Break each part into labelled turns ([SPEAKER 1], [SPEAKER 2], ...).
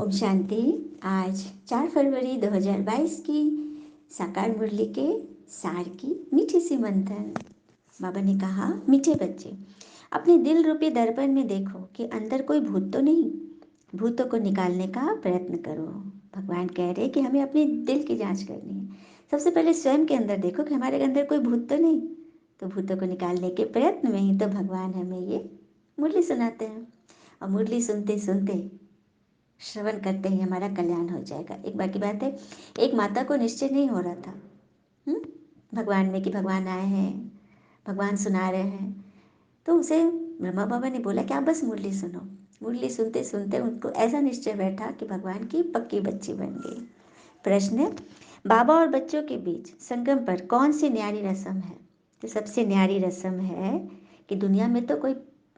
[SPEAKER 1] ओम शांति। आज 4 फरवरी 2022 की साकार मुरली के सार की मीठी सी मंथन। बाबा ने कहा, मीठे बच्चे, अपने दिल रूपी दर्पण में देखो कि अंदर कोई भूत तो नहीं। भूतों को निकालने का प्रयत्न करो। भगवान कह रहे कि हमें अपने दिल की जांच करनी है। सबसे पहले स्वयं के अंदर देखो कि हमारे अंदर कोई भूत तो नहीं। तो भूतों को निकालने के प्रयत्न में ही तो भगवान हमें ये मुरली सुनाते हैं। और मुरली सुनते सुनते, श्रवण करते ही हमारा कल्याण हो जाएगा। एक बार की बात है, एक माता को निश्चय नहीं हो रहा था हम्म, भगवान में कि भगवान आए हैं, भगवान सुना रहे हैं। तो उसे ब्रह्मा बाबा ने बोला कि आप बस मुरली सुनो। मुरली सुनते सुनते उनको ऐसा निश्चय बैठा कि भगवान की पक्की बच्ची बन गई। प्रश्न, बाबा और बच्चों के बीच संगम पर कौन सी न्यारी रस्म है? तो सबसे न्यारी रस्म है कि दुनिया में तो कोई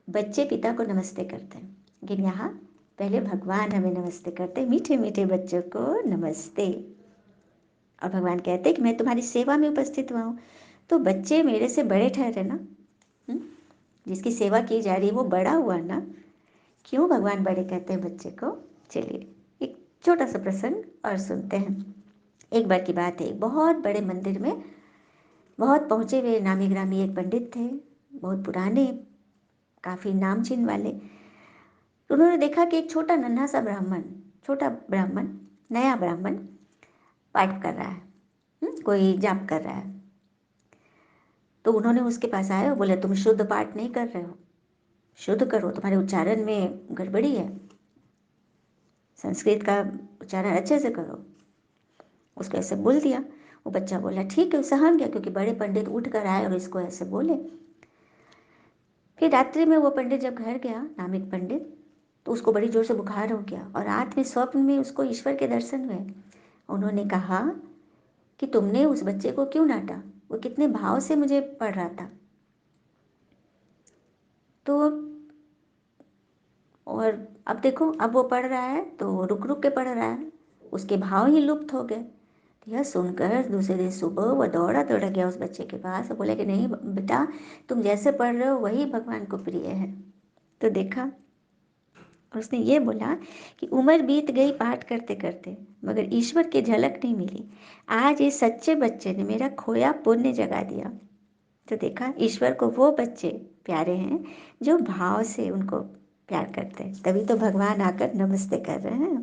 [SPEAKER 1] बच्चे पिता को नमस्ते करते हैं, लेकिन यहाँ पहले भगवान हमें नमस्ते करते, मीठे मीठे बच्चों को नमस्ते। और भगवान कहते कि मैं तुम्हारी सेवा में उपस्थित हुआ हूँ। तो बच्चे मेरे से बड़े ठहरे ना। हम्म? जिसकी सेवा की जा रही है वो बड़ा हुआ ना। क्यों भगवान बड़े कहते हैं बच्चे को? चलिए एक छोटा सा प्रसंग और सुनते हैं। एक बार की बात है, बहुत बड़े मंदिर में बहुत पहुँचे हुए नामी ग्रामी एक पंडित थे, बहुत पुराने, काफ़ी नामचीन वाले। उन्होंने देखा कि एक छोटा नन्हा सा ब्राह्मण, छोटा ब्राह्मण, नया ब्राह्मण पाठ कर रहा है, कोई जाप कर रहा है। तो उन्होंने उसके पास आए और बोले, तुम शुद्ध पाठ नहीं कर रहे हो, शुद्ध करो, तुम्हारे उच्चारण में गड़बड़ी है, संस्कृत का उच्चारण अच्छे से करो। उसको ऐसे बोल दिया। वो बच्चा बोला ठीक है, सहम गया, क्योंकि बड़े पंडित उठ कर आए और इसको ऐसे बोले। फिर रात्रि में वो पंडित जब घर गया, नामिक पंडित, तो उसको बड़ी जोर से बुखार हो गया और रात में स्वप्न में उसको ईश्वर के दर्शन हुए। उन्होंने कहा कि तुमने उस बच्चे को क्यों डांटा, वो कितने भाव से मुझे पढ़ रहा था। तो और अब देखो, अब वो पढ़ रहा है तो रुक रुक के पढ़ रहा है, उसके भाव ही लुप्त हो गए। तो यह सुनकर दूसरे दिन सुबह वह दौड़ा दौड़ा गया उस बच्चे के पास और बोला कि नहीं बेटा, तुम जैसे पढ़ रहे हो वही भगवान को प्रिय है। तो देखा, और उसने ये बोला कि उम्र बीत गई पाठ करते करते, मगर ईश्वर की झलक नहीं मिली। आज इस सच्चे बच्चे ने मेरा खोया पुण्य जगा दिया। तो देखा, ईश्वर को वो बच्चे प्यारे हैं जो भाव से उनको प्यार करते हैं। तभी तो भगवान आकर नमस्ते कर रहे हैं।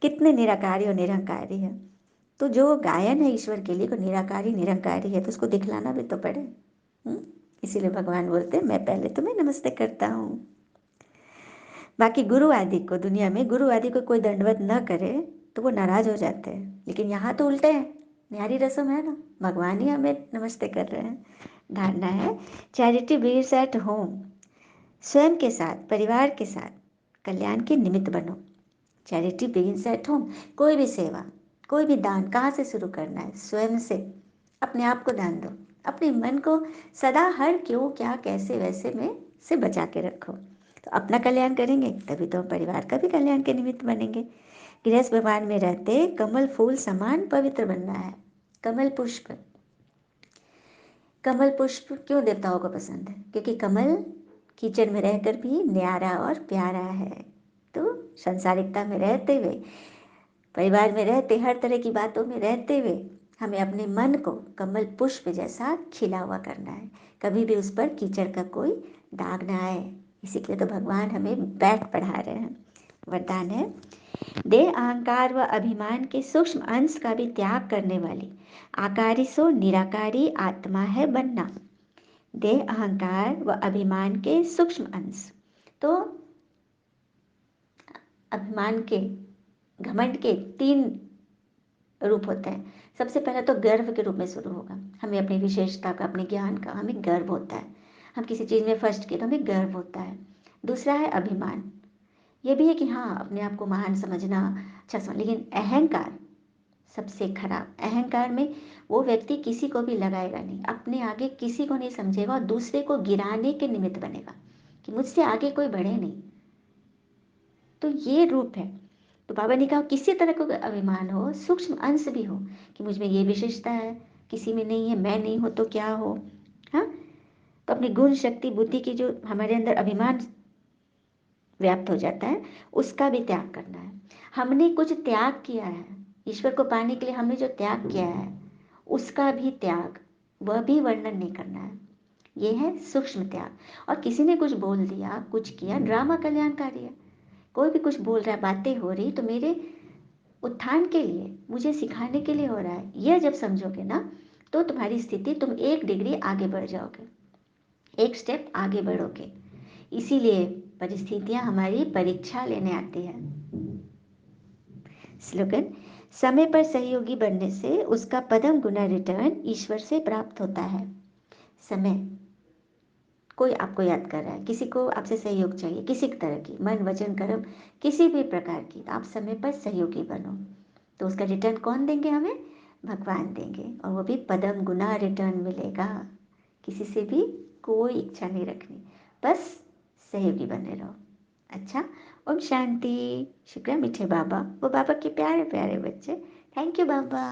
[SPEAKER 1] कितने निराकारी और निरंकारी है। तो जो गायन है ईश्वर के लिए, को निराकारी निरंकारी है, तो उसको दिखलाना भी तो पड़े। इसीलिए भगवान बोलते हैं, मैं पहले तुम्हें नमस्ते करता हूँ। बाकी गुरु आदि को, दुनिया में गुरु आदि को कोई दंडवत न करे तो वो नाराज हो जाते हैं, लेकिन यहाँ तो उल्टे हैं, न्यारी रस्म है ना, भगवान ही हमें नमस्ते कर रहे हैं। धारणा है, चैरिटी बिगिंस एट होम। स्वयं के साथ, परिवार के साथ कल्याण के निमित्त बनो। Charity begins at home. कोई भी सेवा, कोई भी दान कहाँ से शुरू करना है? स्वयं से। अपने आप को दान दो, अपने मन को सदा हर क्यों क्या कैसे वैसे में से बचा के रखो। तो अपना कल्याण करेंगे तभी तो हम परिवार का भी कल्याण के निमित्त बनेंगे। गृहस्थ व्यवहार में रहते कमल फूल समान पवित्र बनना है। कमल पुष्प, कमल पुष्प क्यों देवताओं को पसंद है? क्योंकि कमल कीचड़ में रहकर भी न्यारा और प्यारा है। तो संसारिकता में रहते हुए, परिवार में रहते, हर तरह की बातों में रहते हुए हमें अपने मन को कमल पुष्प जैसा खिला हुआ करना है। कभी भी उस पर कीचड़ का कोई दाग ना आए। इसी के लिए तो भगवान हमें बैठ पढ़ा रहे हैं। वरदान है, देह अहंकार व अभिमान के सूक्ष्म अंश का भी त्याग करने वाली आकारी सो निराकारी आत्मा है बनना। देह अहंकार व अभिमान के सूक्ष्म अंश, तो अभिमान के, घमंड के 3 रूप होते हैं। सबसे पहले तो गर्व के रूप में शुरू होगा। हमें अपनी विशेषता का, अपने ज्ञान का हमें गर्व होता है। हम किसी चीज़ में फर्स्ट किए तो हमें गर्व होता है। दूसरा है अभिमान। ये भी है कि हाँ, अपने आप को महान समझना, अच्छा समझ। लेकिन अहंकार सबसे खराब। अहंकार में वो व्यक्ति किसी को भी लगाएगा नहीं, अपने आगे किसी को नहीं समझेगा और दूसरे को गिराने के निमित्त बनेगा कि मुझसे आगे कोई बढ़े नहीं। तो ये रूप है। तो बाबा ने कहा किसी तरह का अभिमान हो, सूक्ष्म अंश भी हो कि मुझ में ये विशेषता है, किसी में नहीं है, मैं नहीं हो तो क्या हो। हाँ, तो अपनी गुण शक्ति बुद्धि की जो हमारे अंदर अभिमान व्याप्त हो जाता है, उसका भी त्याग करना है। हमने कुछ त्याग किया है, ईश्वर को पाने के लिए हमने जो त्याग किया है उसका भी त्याग, वह भी वर्णन नहीं करना है। ये है सूक्ष्म त्याग। और किसी ने कुछ बोल दिया, कुछ किया, ड्रामा कल्याणकारी है। कोई भी कुछ बोल रहा है, बातें हो रही, तो मेरे उत्थान के लिए, मुझे सिखाने के लिए हो रहा है, यह जब समझोगे ना, तो तुम्हारी स्थिति, तुम 1 डिग्री आगे बढ़ जाओगे, 1 स्टेप आगे बढ़ोगे। इसीलिए परिस्थितियां हमारी परीक्षा लेने आती है। स्लोगन: समय पर सहयोगी बनने से उसका पदम गुना रिटर्न ईश्वर से प्राप्त होता है। समय, कोई आपको याद कर रहा है, किसी को आपसे सहयोग चाहिए, किसी तरह की, मन वचन कर्म, किसी भी प्रकार की, तो आप समय पर सहयोगी बनो, तो उसका रिटर्न कौन देंगे हमें? भगवान देंगे, और वो भी पदम गुना रिटर्न मिलेगा। किसी से भी कोई इच्छा नहीं रखनी, बस सहयोगी बने रहो। अच्छा, ओम शांति। शुक्र है मीठे बाबा, वो बाबा के प्यारे प्यारे बच्चे। Thank you Baba.